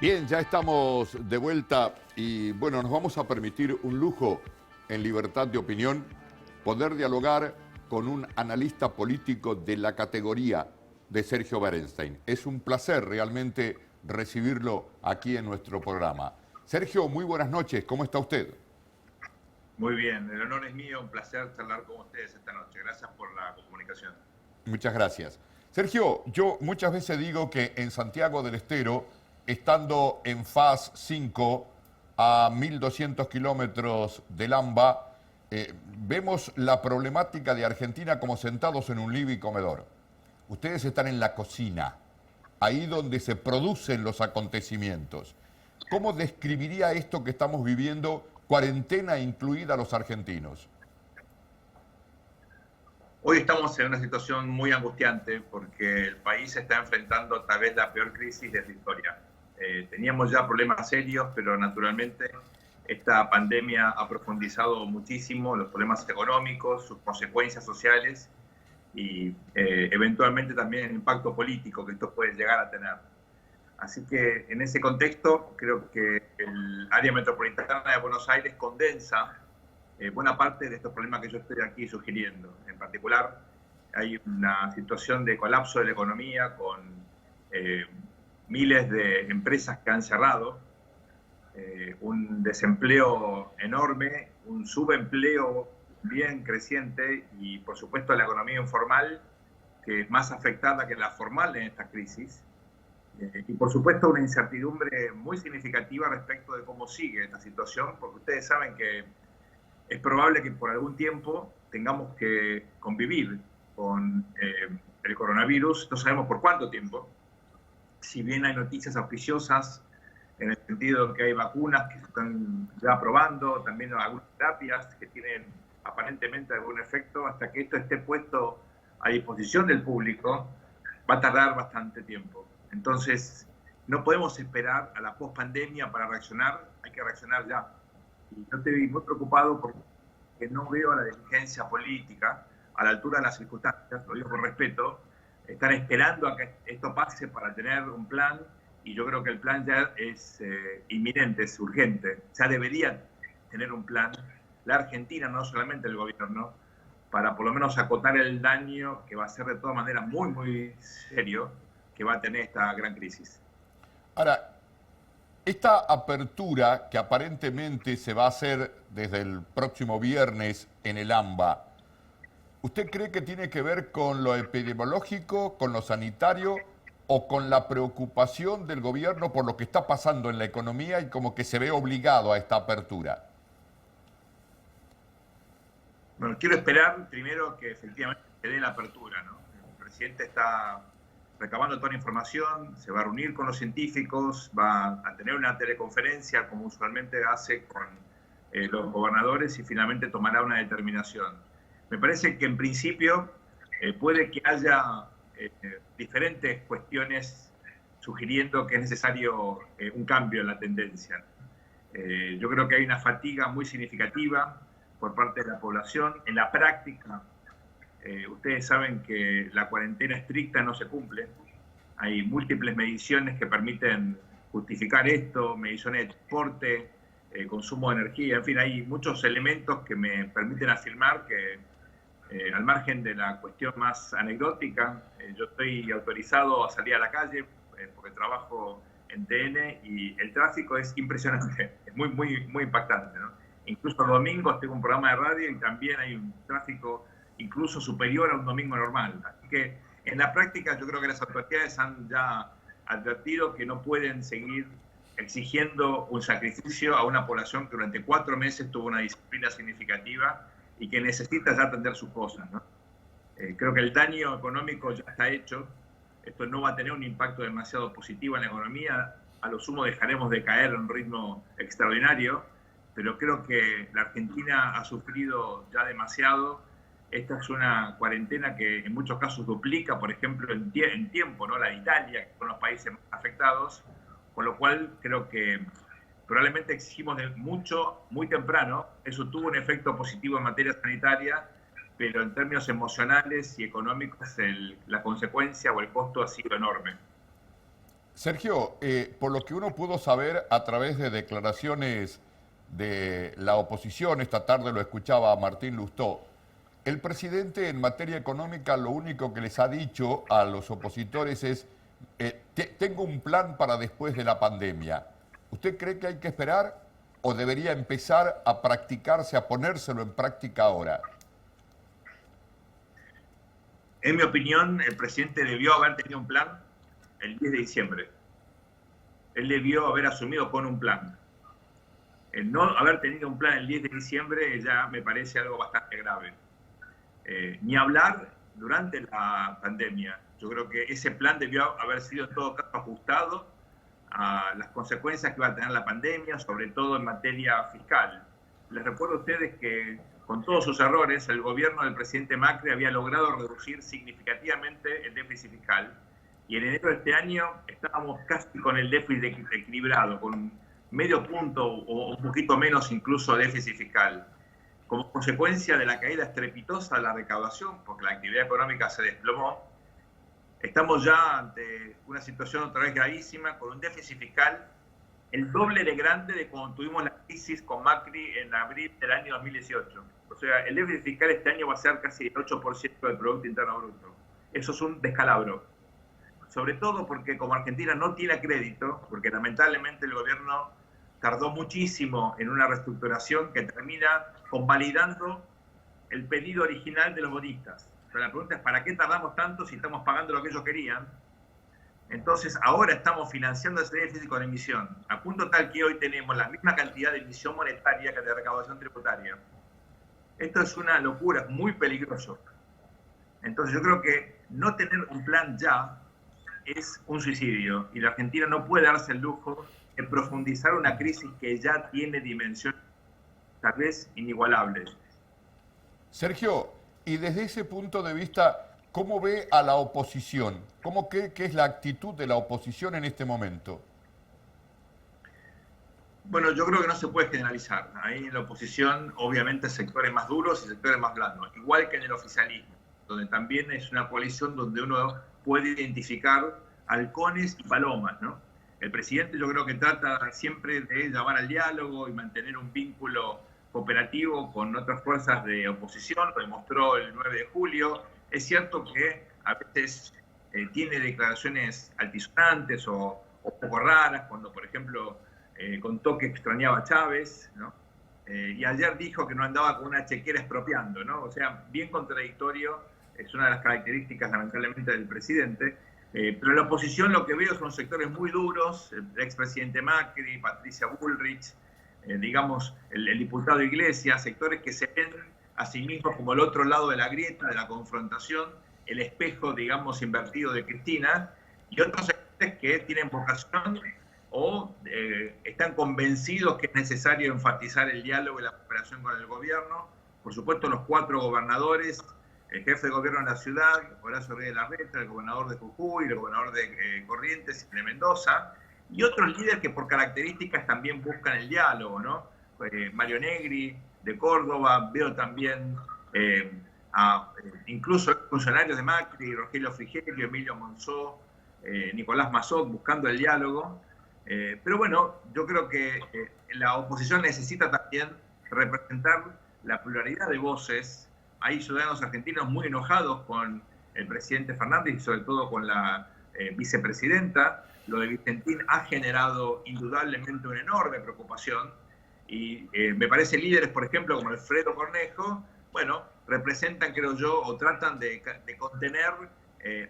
Bien, ya estamos de vuelta y bueno, nos vamos a permitir un lujo en libertad de opinión, poder dialogar con un analista político de la categoría de Sergio Berenstein. Es un placer realmente recibirlo aquí en nuestro programa. Sergio, muy buenas noches, ¿cómo está usted? Muy bien, el honor es mío, un placer charlar con ustedes esta noche. Gracias por la comunicación. Muchas gracias. Sergio, yo muchas veces digo que en Santiago del Estero, estando en faz 5 a 1.200 kilómetros del AMBA, vemos la problemática de Argentina como sentados en un living comedor. Ustedes están en la cocina, ahí donde se producen los acontecimientos. ¿Cómo describiría esto que estamos viviendo, cuarentena incluida a los argentinos? Hoy estamos en una situación muy angustiante porque el país se está enfrentando tal vez la peor crisis de su historia. Teníamos ya problemas serios, pero naturalmente esta pandemia ha profundizado muchísimo los problemas económicos, sus consecuencias sociales y eventualmente también el impacto político que esto puede llegar a tener. Así que en ese contexto creo que el área metropolitana de Buenos Aires condensa buena parte de estos problemas que yo estoy aquí sugiriendo. En particular, hay una situación de colapso de la economía con miles de empresas que han cerrado, un desempleo enorme, un subempleo bien creciente y, por supuesto, la economía informal, que es más afectada que la formal en esta crisis. Y, por supuesto, una incertidumbre muy significativa respecto de cómo sigue esta situación, porque ustedes saben que es probable que por algún tiempo tengamos que convivir con el coronavirus. No sabemos por cuánto tiempo. Si bien hay noticias auspiciosas en el sentido de que hay vacunas que se están ya probando, también algunas terapias que tienen aparentemente algún efecto, hasta que esto esté puesto a disposición del público, va a tardar bastante tiempo. Entonces, no podemos esperar a la pospandemia para reaccionar, hay que reaccionar ya. Y yo estoy muy preocupado porque no veo a la dirigencia política a la altura de las circunstancias, lo digo con respeto. Están esperando a que esto pase para tener un plan, y yo creo que el plan ya es inminente, es urgente. Ya debería tener un plan la Argentina, no solamente el gobierno, para por lo menos acotar el daño que va a ser de todas maneras muy, muy serio, que va a tener esta gran crisis. Ahora, esta apertura que aparentemente se va a hacer desde el próximo viernes en el AMBA, ¿usted cree que tiene que ver con lo epidemiológico, con lo sanitario o con la preocupación del gobierno por lo que está pasando en la economía y como que se ve obligado a esta apertura? Bueno, quiero esperar primero que efectivamente se dé la apertura, ¿no? El presidente está recabando toda la información, se va a reunir con los científicos, va a tener una teleconferencia como usualmente hace con los gobernadores y finalmente tomará una determinación. Me parece que en principio puede que haya diferentes cuestiones sugiriendo que es necesario un cambio en la tendencia. Yo creo que hay una fatiga muy significativa por parte de la población. En la práctica, ustedes saben que la cuarentena estricta no se cumple. Hay múltiples mediciones que permiten justificar esto, mediciones de transporte, consumo de energía, en fin, hay muchos elementos que me permiten afirmar que al margen de la cuestión más anecdótica, yo estoy autorizado a salir a la calle porque trabajo en TN y el tráfico es impresionante, es muy, muy, muy impactante, ¿no? Incluso los domingos tengo un programa de radio y también hay un tráfico incluso superior a un domingo normal. Así que en la práctica yo creo que las autoridades han ya advertido que no pueden seguir exigiendo un sacrificio a una población que durante 4 meses tuvo una disciplina significativa y que necesita ya atender sus cosas, ¿no? Creo que el daño económico ya está hecho. Esto no va a tener un impacto demasiado positivo en la economía. A lo sumo dejaremos de caer en un ritmo extraordinario, pero creo que la Argentina ha sufrido ya demasiado. Esta es una cuarentena que en muchos casos duplica, por ejemplo, en tiempo, ¿no?, la de Italia, que son los países más afectados, con lo cual creo que probablemente exigimos de mucho, muy temprano. Eso tuvo un efecto positivo en materia sanitaria, pero en términos emocionales y económicos la consecuencia o el costo ha sido enorme. Sergio, por lo que uno pudo saber a través de declaraciones de la oposición, esta tarde lo escuchaba a Martín Lustó, el presidente en materia económica lo único que les ha dicho a los opositores es, tengo un plan para después de la pandemia. ¿Usted cree que hay que esperar o debería empezar a practicarse, a ponérselo en práctica ahora? En mi opinión, el presidente debió haber tenido un plan el 10 de diciembre. Él debió haber asumido con un plan. El no haber tenido un plan el 10 de diciembre ya me parece algo bastante grave. Ni hablar durante la pandemia. Yo creo que ese plan debió haber sido en todo caso ajustado a las consecuencias que va a tener la pandemia, sobre todo en materia fiscal. Les recuerdo a ustedes que con todos sus errores, el gobierno del presidente Macri había logrado reducir significativamente el déficit fiscal. Y en enero de este año estábamos casi con el déficit equilibrado, con medio punto o un poquito menos incluso déficit fiscal. Como consecuencia de la caída estrepitosa de la recaudación, porque la actividad económica se desplomó, estamos ya ante una situación otra vez gravísima, con un déficit fiscal el doble de grande de cuando tuvimos la crisis con Macri en abril del año 2018. O sea, el déficit fiscal este año va a ser casi el 8% del Producto Interno Bruto. Eso es un descalabro. Sobre todo porque como Argentina no tiene crédito, porque lamentablemente el gobierno tardó muchísimo en una reestructuración que termina convalidando el pedido original de los bonistas. Pero la pregunta es, ¿para qué tardamos tanto si estamos pagando lo que ellos querían? Entonces, ahora estamos financiando ese déficit con emisión, a punto tal que hoy tenemos la misma cantidad de emisión monetaria que de recaudación tributaria. Esto es una locura, muy peligroso. Entonces, yo creo que no tener un plan ya es un suicidio y la Argentina no puede darse el lujo de profundizar una crisis que ya tiene dimensiones tal vez inigualables. Sergio, y desde ese punto de vista, ¿cómo ve a la oposición? ¿Cómo cree que es la actitud de la oposición en este momento? Bueno, yo creo que no se puede generalizar. Ahí en la oposición, obviamente, sectores más duros y sectores más blandos, igual que en el oficialismo, donde también es una coalición donde uno puede identificar halcones y palomas, ¿no? El presidente yo creo que trata siempre de llamar al diálogo y mantener un vínculo cooperativo con otras fuerzas de oposición, lo demostró el 9 de julio. Es cierto que a veces tiene declaraciones altisonantes o poco raras, cuando por ejemplo contó que extrañaba a Chávez, ¿no? Y ayer dijo que no andaba con una chequera expropiando, ¿no? O sea, bien contradictorio, es una de las características lamentablemente del presidente. Pero en la oposición lo que veo son sectores muy duros, el expresidente Macri, Patricia Bullrich, digamos, el diputado Iglesias, sectores que se ven a sí mismos como el otro lado de la grieta, de la confrontación, el espejo, digamos, invertido de Cristina, y otros sectores que tienen vocación o están convencidos que es necesario enfatizar el diálogo y la cooperación con el gobierno. Por supuesto, los 4 gobernadores, el jefe de gobierno de la ciudad, Horacio Reyes de Larreta, el gobernador de Jujuy, el gobernador de Corrientes y de Mendoza, y otros líderes que por características también buscan el diálogo, ¿no? Mario Negri, de Córdoba, veo también incluso funcionarios de Macri, Rogelio Frigerio, Emilio Monzó, Nicolás Massot, buscando el diálogo. Pero bueno, yo creo que la oposición necesita también representar la pluralidad de voces. Hay ciudadanos argentinos muy enojados con el presidente Fernández y sobre todo con la vicepresidenta. Lo de Vicentín ha generado indudablemente una enorme preocupación y me parece líderes, por ejemplo, como Alfredo Cornejo, bueno, representan, creo yo, o tratan de contener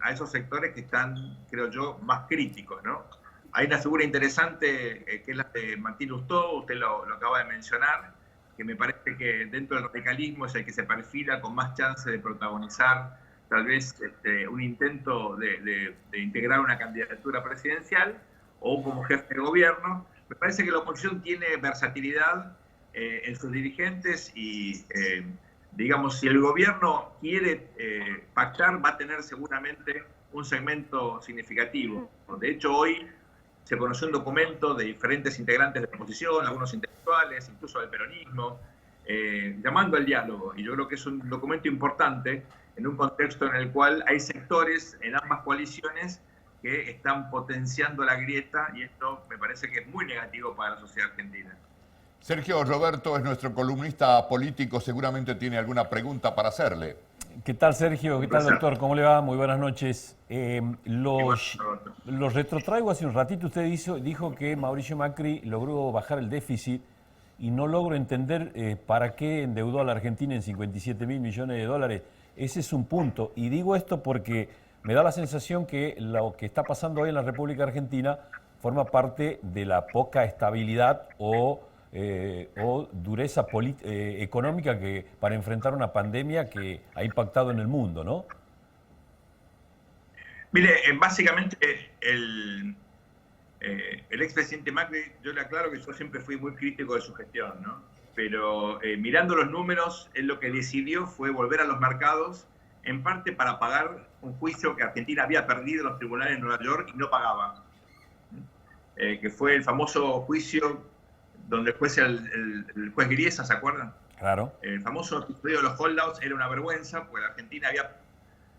a esos sectores que están, creo yo, más críticos, ¿no? Hay una figura interesante que es la de Martín Lustó, usted lo acaba de mencionar, que me parece que dentro del radicalismo es el que se perfila con más chance de protagonizar tal vez un intento de integrar una candidatura presidencial o como jefe de gobierno. Me parece que la oposición tiene versatilidad en sus dirigentes y, digamos, si el gobierno quiere pactar, va a tener seguramente un segmento significativo. De hecho, hoy se conoció un documento de diferentes integrantes de la oposición, algunos intelectuales, incluso del peronismo, llamando al diálogo. Y yo creo que es un documento importante en un contexto en el cual hay sectores en ambas coaliciones que están potenciando la grieta y esto me parece que es muy negativo para la sociedad argentina. Sergio, Roberto es nuestro columnista político, seguramente tiene alguna pregunta para hacerle. ¿Qué tal, Sergio? ¿Qué tal, doctor? ¿Cómo le va? Muy buenas noches. Los retrotraigo hace un ratito. Usted dijo que Mauricio Macri logró bajar el déficit y no logro entender para qué endeudó a la Argentina en 57.000 millones de dólares. Ese es un punto. Y digo esto porque me da la sensación que lo que está pasando hoy en la República Argentina forma parte de la poca estabilidad o dureza económica que para enfrentar una pandemia que ha impactado en el mundo, ¿no? Mire, básicamente el expresidente Macri, yo le aclaro que yo siempre fui muy crítico de su gestión, ¿no? Pero mirando los números, él lo que decidió fue volver a los mercados, en parte para pagar un juicio que Argentina había perdido en los tribunales de Nueva York y no pagaba, que fue el famoso juicio donde el juez Griesa, ¿se acuerdan? Claro. El famoso episodio de los holdouts era una vergüenza, porque la Argentina había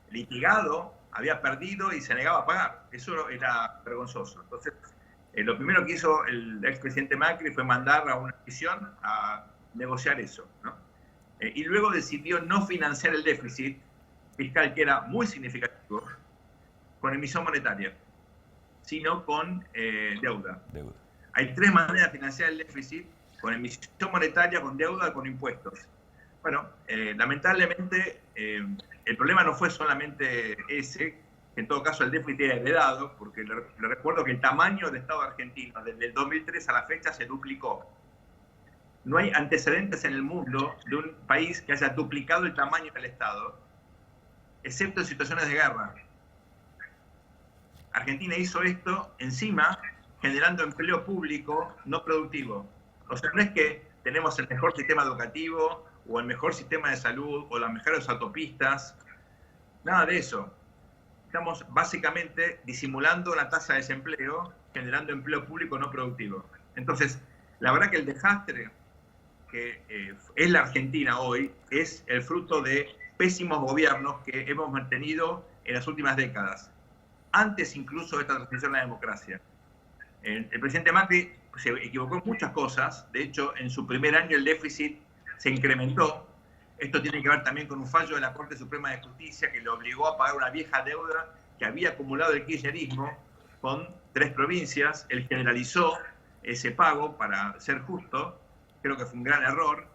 litigado, había perdido y se negaba a pagar. Eso era vergonzoso. Entonces, lo primero que hizo el expresidente Macri fue mandar a una comisión a negociar eso, ¿no? Y luego decidió no financiar el déficit fiscal, que era muy significativo, con emisión monetaria, sino con deuda. Hay tres maneras de financiar el déficit: con emisión monetaria, con deuda y con impuestos. Bueno, lamentablemente el problema no fue solamente ese, que en todo caso el déficit era heredado, porque le recuerdo que el tamaño del Estado argentino desde el 2003 a la fecha se duplicó. No hay antecedentes en el mundo de un país que haya duplicado el tamaño del Estado, excepto en situaciones de guerra. Argentina hizo esto encima generando empleo público no productivo. O sea, no es que tenemos el mejor sistema educativo o el mejor sistema de salud o las mejores autopistas, nada de eso. Estamos básicamente disimulando una tasa de desempleo, generando empleo público no productivo. Entonces, la verdad que el desastre que es la Argentina hoy es el fruto de pésimos gobiernos que hemos mantenido en las últimas décadas, antes incluso de esta transición a la democracia. El presidente Macri se equivocó en muchas cosas. De hecho, en su primer año el déficit se incrementó. Esto tiene que ver también con un fallo de la Corte Suprema de Justicia que le obligó a pagar una vieja deuda que había acumulado el kirchnerismo con 3 provincias. Él generalizó ese pago para ser justo. Creo que fue un gran error.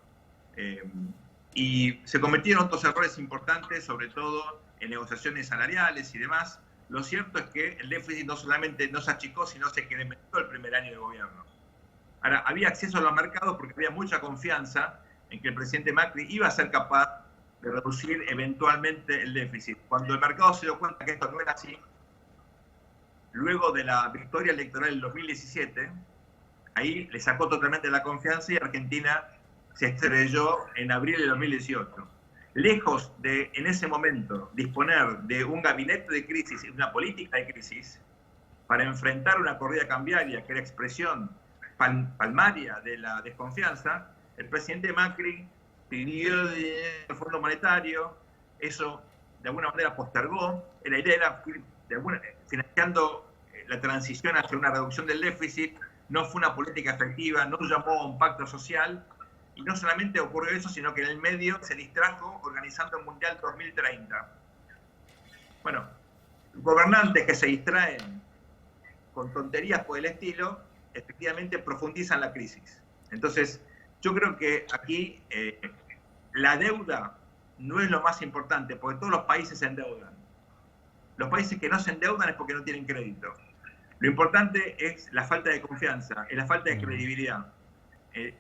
Y se cometieron otros errores importantes, sobre todo en negociaciones salariales y demás. Lo cierto es que el déficit no solamente no se achicó, sino se incrementó el primer año de gobierno. Ahora, había acceso a los mercados porque había mucha confianza en que el presidente Macri iba a ser capaz de reducir eventualmente el déficit. Cuando el mercado se dio cuenta que esto no era así, luego de la victoria electoral del 2017, ahí le sacó totalmente la confianza y Argentina se estrelló en abril de 2018. Lejos de, en ese momento, disponer de un gabinete de crisis y una política de crisis para enfrentar una corrida cambiaria que era expresión palmaria de la desconfianza, el presidente Macri pidió el Fondo Monetario, eso de alguna manera postergó. La idea era financiando la transición hacia una reducción del déficit. No fue una política efectiva, no llamó a un pacto social. Y no solamente ocurrió eso, sino que en el medio se distrajo organizando el Mundial 2030. Bueno, gobernantes que se distraen con tonterías por el estilo, efectivamente profundizan la crisis. Entonces, yo creo que aquí la deuda no es lo más importante, porque todos los países se endeudan. Los países que no se endeudan es porque no tienen crédito. Lo importante es la falta de confianza, es la falta de credibilidad.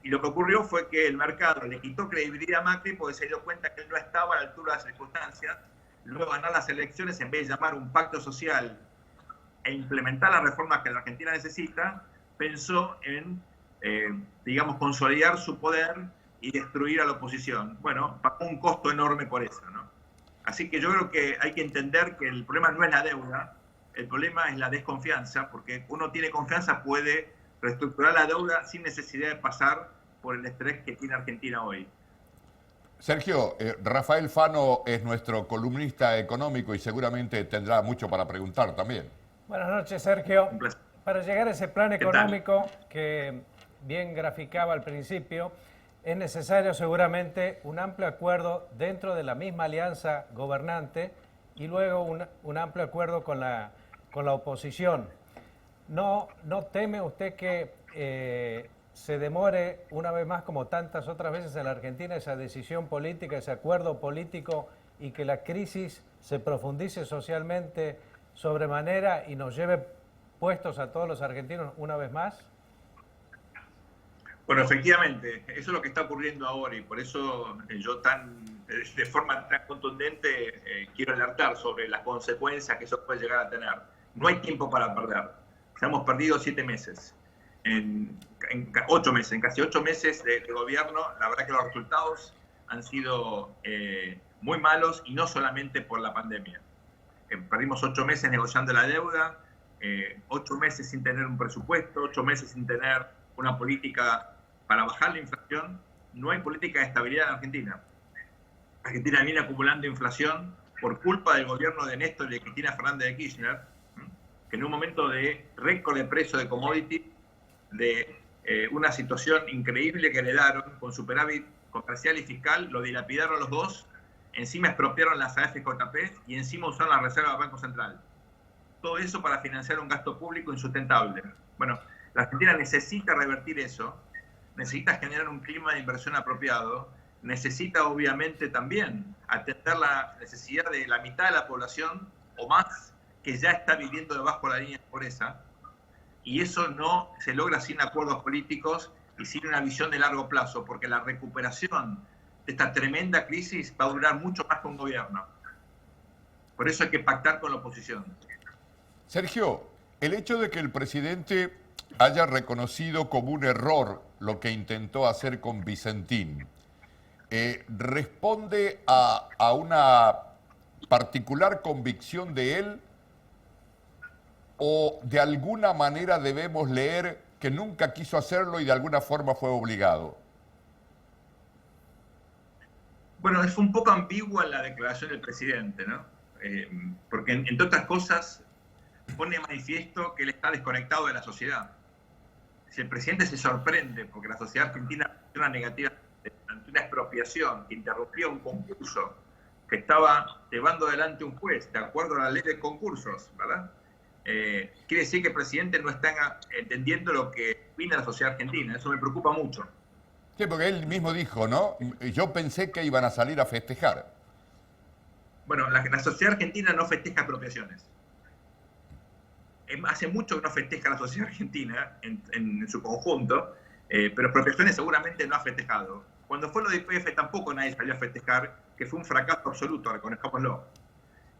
Y lo que ocurrió fue que el mercado le quitó credibilidad a Macri porque se dio cuenta que él no estaba a la altura de las circunstancias. Luego ganar las elecciones, en vez de llamar un pacto social e implementar las reformas que la Argentina necesita, pensó en, digamos, consolidar su poder y destruir a la oposición. Bueno, pagó un costo enorme por eso, ¿no? Así que yo creo que hay que entender que el problema no es la deuda, el problema es la desconfianza, porque uno tiene confianza, puede reestructurar la deuda sin necesidad de pasar por el estrés que tiene Argentina hoy. Sergio, Rafael Fano es nuestro columnista económico y seguramente tendrá mucho para preguntar también. Buenas noches, Sergio. Un placer. Para llegar a ese plan tal? económico que bien graficaba al principio, es necesario seguramente un amplio acuerdo dentro de la misma alianza gobernante y luego un amplio acuerdo con la oposición. ¿No teme usted que se demore una vez más, como tantas otras veces en la Argentina, esa decisión política, ese acuerdo político y que la crisis se profundice socialmente sobremanera y nos lleve puestos a todos los argentinos una vez más? Bueno, efectivamente, eso es lo que está ocurriendo ahora y por eso yo de forma tan contundente quiero alertar sobre las consecuencias que eso puede llegar a tener. No hay tiempo para perder. Hemos perdido 7 meses, en 8 meses, en casi 8 meses de gobierno. La verdad que los resultados han sido muy malos y no solamente por la pandemia. Perdimos 8 meses negociando la deuda, 8 meses sin tener un presupuesto, 8 meses sin tener una política para bajar la inflación. No hay política de estabilidad en Argentina. Argentina viene acumulando inflación por culpa del gobierno de Néstor y de Cristina Fernández de Kirchner, que en un momento de récord de precio de commodity, de una situación increíble que heredaron con superávit comercial y fiscal, lo dilapidaron los dos, encima expropiaron las AFJP y encima usaron la reserva del Banco Central. Todo eso para financiar un gasto público insustentable. Bueno, la Argentina necesita revertir eso, necesita generar un clima de inversión apropiado, necesita obviamente también atender la necesidad de la mitad de la población o más que ya está viviendo debajo de la línea de pobreza, y eso no se logra sin acuerdos políticos y sin una visión de largo plazo, porque la recuperación de esta tremenda crisis va a durar mucho más que un gobierno. Por eso hay que pactar con la oposición. Sergio, el hecho de que el presidente haya reconocido como un error lo que intentó hacer con Vicentín, ¿responde a una particular convicción de él o de alguna manera debemos leer que nunca quiso hacerlo y de alguna forma fue obligado? Bueno, es un poco ambigua la declaración del presidente, ¿no? Porque entre otras cosas pone de manifiesto que él está desconectado de la sociedad. Si el presidente se sorprende porque la sociedad argentina una negativa ante una expropiación que interrumpió un concurso que estaba llevando adelante un juez de acuerdo a la ley de concursos, ¿verdad? Quiere decir que el presidente no está entendiendo lo que opina la sociedad argentina. Eso me preocupa mucho. Sí, porque él mismo dijo, ¿no? Yo pensé que iban a salir a festejar. Bueno, la sociedad argentina no festeja expropiaciones. Hace mucho que no festeja la sociedad argentina en su conjunto, pero expropiaciones seguramente no ha festejado. Cuando fue lo de YPF tampoco nadie salió a festejar, que fue un fracaso absoluto, reconozcámoslo.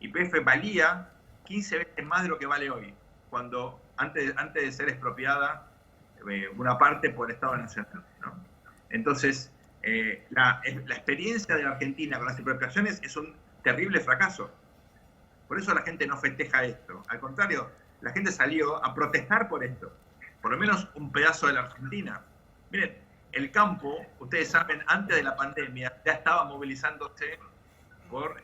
YPF valía 15 veces más de lo que vale hoy, cuando antes de ser expropiada una parte por el Estado Nacional, ¿no? Entonces, la experiencia de la Argentina con las expropiaciones es un terrible fracaso. Por eso la gente no festeja esto. Al contrario, la gente salió a protestar por esto. Por lo menos un pedazo de la Argentina. Miren, el campo, ustedes saben, antes de la pandemia ya estaba movilizándose por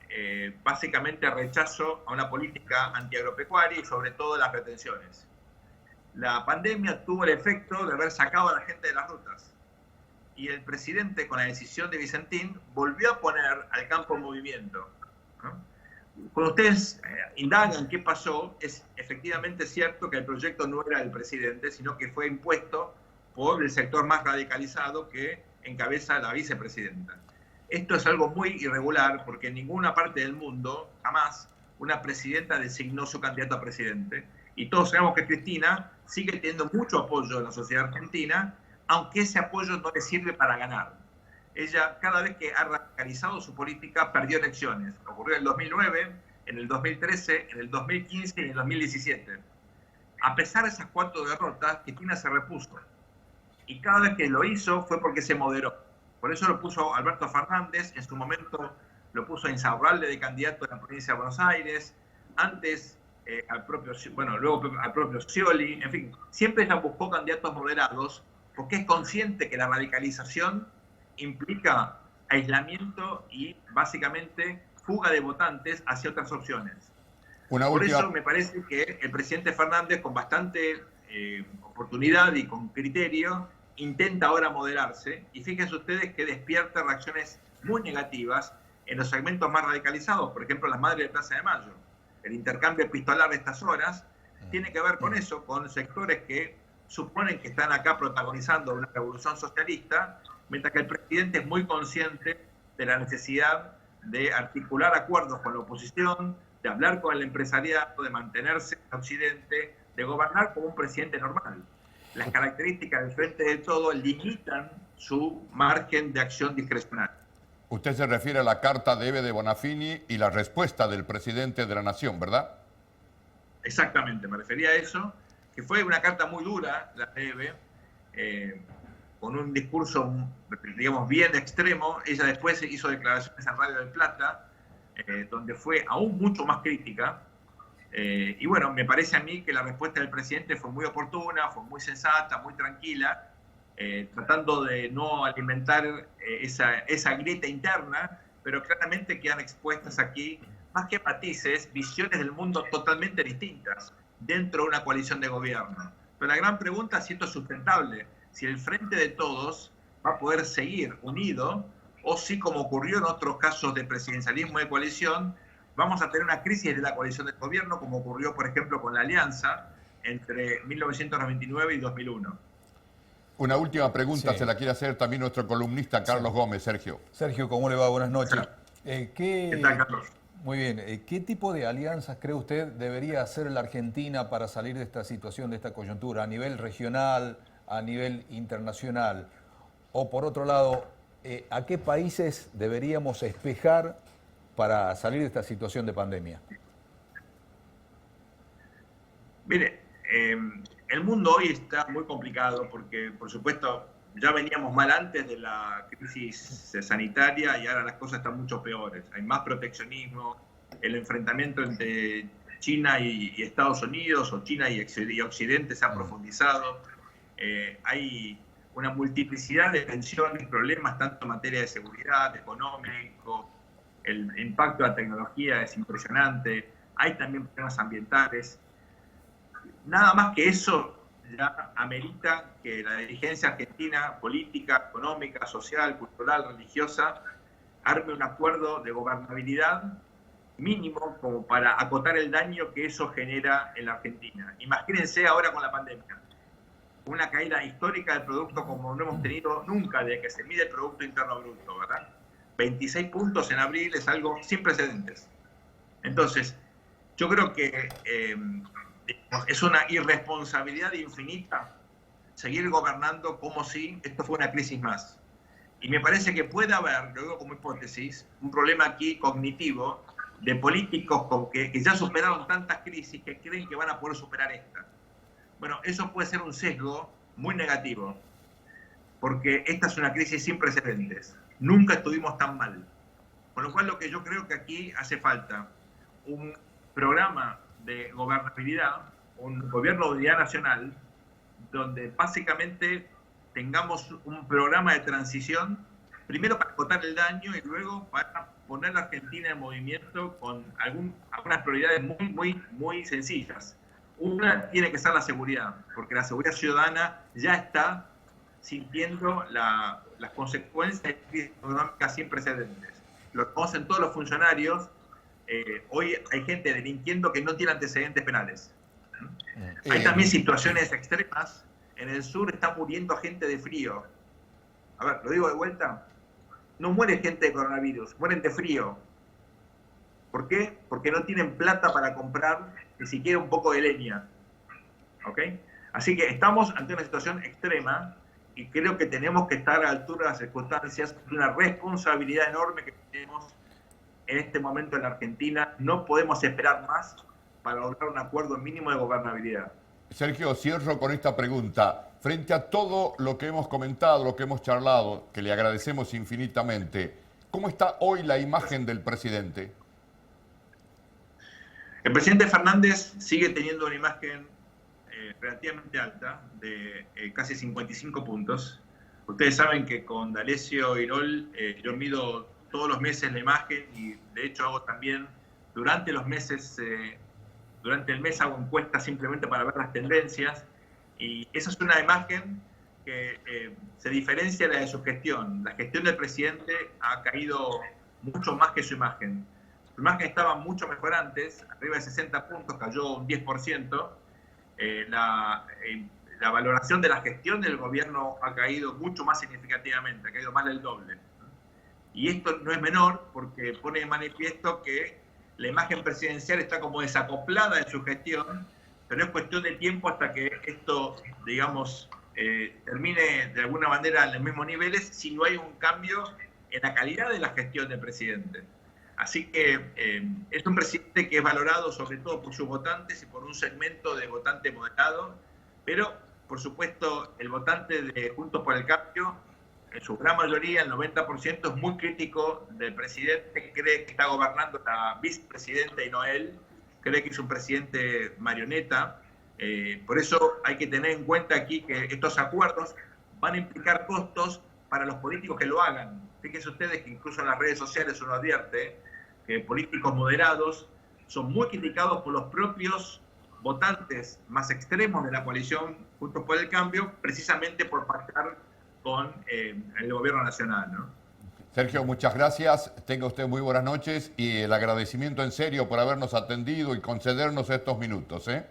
básicamente rechazo a una política antiagropecuaria y sobre todo las retenciones. La pandemia tuvo el efecto de haber sacado a la gente de las rutas. Y el presidente, con la decisión de Vicentín, volvió a poner al campo en movimiento, ¿no? Cuando ustedes indagan qué pasó, es efectivamente cierto que el proyecto no era del presidente, sino que fue impuesto por el sector más radicalizado que encabeza la vicepresidenta. Esto es algo muy irregular porque en ninguna parte del mundo jamás una presidenta designó su candidato a presidente. Y todos sabemos que Cristina sigue teniendo mucho apoyo en la sociedad argentina, aunque ese apoyo no le sirve para ganar. Ella, cada vez que ha radicalizado su política, perdió elecciones. Ocurrió en el 2009, en el 2013, en el 2015 y en el 2017. A pesar de esas 4 derrotas, Cristina se repuso. Y cada vez que lo hizo fue porque se moderó. Por eso lo puso Alberto Fernández, en su momento lo puso a Insaurralde de candidato en la provincia de Buenos Aires, antes luego al propio Scioli, en fin, siempre ella buscó candidatos moderados porque es consciente que la radicalización implica aislamiento y básicamente fuga de votantes hacia otras opciones. Una Por última... eso me parece que el presidente Fernández, con bastante oportunidad y con criterio, intenta ahora moderarse. Y fíjense ustedes que despierta reacciones muy negativas en los segmentos más radicalizados, por ejemplo, las madres de Plaza de Mayo. El intercambio epistolar de estas horas tiene que ver con eso, con sectores que suponen que están acá protagonizando una revolución socialista, mientras que el presidente es muy consciente de la necesidad de articular acuerdos con la oposición, de hablar con el empresariado, de mantenerse en Occidente, de gobernar como un presidente normal. Las características del Frente de Todo limitan su margen de acción discrecional. Usted se refiere a la carta de Eve de Bonafini y la respuesta del presidente de la Nación, ¿verdad? Exactamente, me refería a eso, que fue una carta muy dura, la de Eve, con un discurso, digamos, bien extremo. Ella después hizo declaraciones en Radio del Plata, donde fue aún mucho más crítica. Y bueno, me parece a mí que la respuesta del presidente fue muy oportuna, fue muy sensata, muy tranquila, tratando de no alimentar esa grieta interna, pero claramente quedan expuestas aquí, más que matices, visiones del mundo totalmente distintas dentro de una coalición de gobierno. Pero la gran pregunta es si esto es sustentable, si el Frente de Todos va a poder seguir unido, o si, como ocurrió en otros casos de presidencialismo de coalición, vamos a tener una crisis de la coalición del gobierno, como ocurrió, por ejemplo, con la alianza entre 1999 y 2001. Una última pregunta Sí. se la quiere hacer también nuestro columnista Carlos Gómez, Sergio. Sergio, ¿cómo le va? Buenas noches. ¿Qué tal, Carlos? Muy bien. ¿Qué tipo de alianzas cree usted debería hacer la Argentina para salir de esta situación, de esta coyuntura, a nivel regional, a nivel internacional? O por otro lado, ¿a qué países deberíamos espejar para salir de esta situación de pandemia? Mire, el mundo hoy está muy complicado porque, por supuesto, ya veníamos mal antes de la crisis sanitaria y ahora las cosas están mucho peores. Hay más proteccionismo, el enfrentamiento entre China y Estados Unidos, o China y Occidente, se ha profundizado. Hay una multiplicidad de tensiones y problemas, tanto en materia de seguridad, económico, el impacto de la tecnología es impresionante, hay también problemas ambientales. Nada más que eso ya amerita que la dirigencia argentina, política, económica, social, cultural, religiosa, arme un acuerdo de gobernabilidad mínimo como para acotar el daño que eso genera en la Argentina. Imagínense ahora con la pandemia, una caída histórica del producto como no hemos tenido nunca desde que se mide el Producto Interno Bruto, ¿verdad? 26 puntos en abril es algo sin precedentes. Entonces, yo creo que es una irresponsabilidad infinita seguir gobernando como si esto fuera una crisis más. Y me parece que puede haber, lo digo como hipótesis, un problema aquí cognitivo de políticos que ya superaron tantas crisis que creen que van a poder superar esta. Bueno, eso puede ser un sesgo muy negativo, porque esta es una crisis sin precedentes. Nunca estuvimos tan mal. Con lo cual, lo que yo creo que aquí hace falta un programa de gobernabilidad, un gobierno de unidad nacional, donde básicamente tengamos un programa de transición, primero para acotar el daño y luego para poner la Argentina en movimiento con algunas prioridades muy sencillas. Una tiene que ser la seguridad, porque la seguridad ciudadana ya está sintiendo las consecuencias de crisis económica sin precedentes. Lo conocen todos los funcionarios. Hoy hay gente delinquiendo que no tiene antecedentes penales. Hay también situaciones extremas. En el sur está muriendo gente de frío. A ver, lo digo de vuelta. No muere gente de coronavirus, mueren de frío. ¿Por qué? Porque no tienen plata para comprar ni siquiera un poco de leña. ¿Ok? Así que estamos ante una situación extrema y creo que tenemos que estar a la altura de las circunstancias, una responsabilidad enorme que tenemos en este momento en la Argentina. No podemos esperar más para lograr un acuerdo mínimo de gobernabilidad. Sergio, cierro con esta pregunta. Frente a todo lo que hemos comentado, lo que hemos charlado, que le agradecemos infinitamente, ¿cómo está hoy la imagen del presidente? El presidente Fernández sigue teniendo una imagen relativamente alta, de casi 55 puntos. Ustedes saben que con D'Alessio Irol yo mido todos los meses la imagen y de hecho hago también durante los meses durante el mes hago encuestas simplemente para ver las tendencias, y esa es una imagen que se diferencia de la de su gestión. La gestión del presidente ha caído mucho más que su imagen. Su imagen estaba mucho mejor antes, arriba de 60 puntos, cayó un 10%. La valoración de la gestión del gobierno ha caído mucho más significativamente, ha caído más del doble. Y esto no es menor porque pone de manifiesto que la imagen presidencial está como desacoplada de su gestión, pero es cuestión de tiempo hasta que esto, digamos, termine de alguna manera en los mismos niveles si no hay un cambio en la calidad de la gestión del presidente. Así que es un presidente que es valorado sobre todo por sus votantes y por un segmento de votante moderado, pero por supuesto el votante de Juntos por el Cambio, en su gran mayoría, el 90%, es muy crítico del presidente, que cree que está gobernando la vicepresidenta y no él, cree que es un presidente marioneta. Por eso hay que tener en cuenta aquí que estos acuerdos van a implicar costos para los políticos que lo hagan. Fíjense ustedes que incluso en las redes sociales uno advierte que políticos moderados son muy criticados por los propios votantes más extremos de la coalición Juntos por el Cambio, precisamente por pactar con el gobierno nacional, ¿no? Sergio, muchas gracias. Tenga usted muy buenas noches y el agradecimiento en serio por habernos atendido y concedernos estos minutos, ¿eh?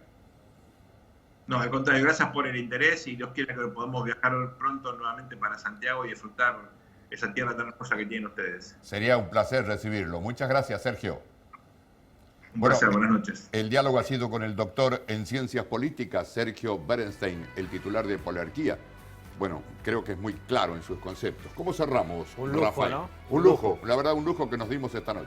No, al contrario, gracias por el interés y Dios quiera que podamos viajar pronto nuevamente para Santiago y disfrutar esa tierra tan hermosa que tienen ustedes. Sería un placer recibirlo. Muchas gracias, Sergio. Un placer, buenas noches. El diálogo ha sido con el doctor en Ciencias Políticas, Sergio Berenstein, el titular de Poliarquía. Bueno, creo que es muy claro en sus conceptos. ¿Cómo cerramos, Un lujo, Rafael? ¿no? Un lujo, la verdad, un lujo que nos dimos esta noche.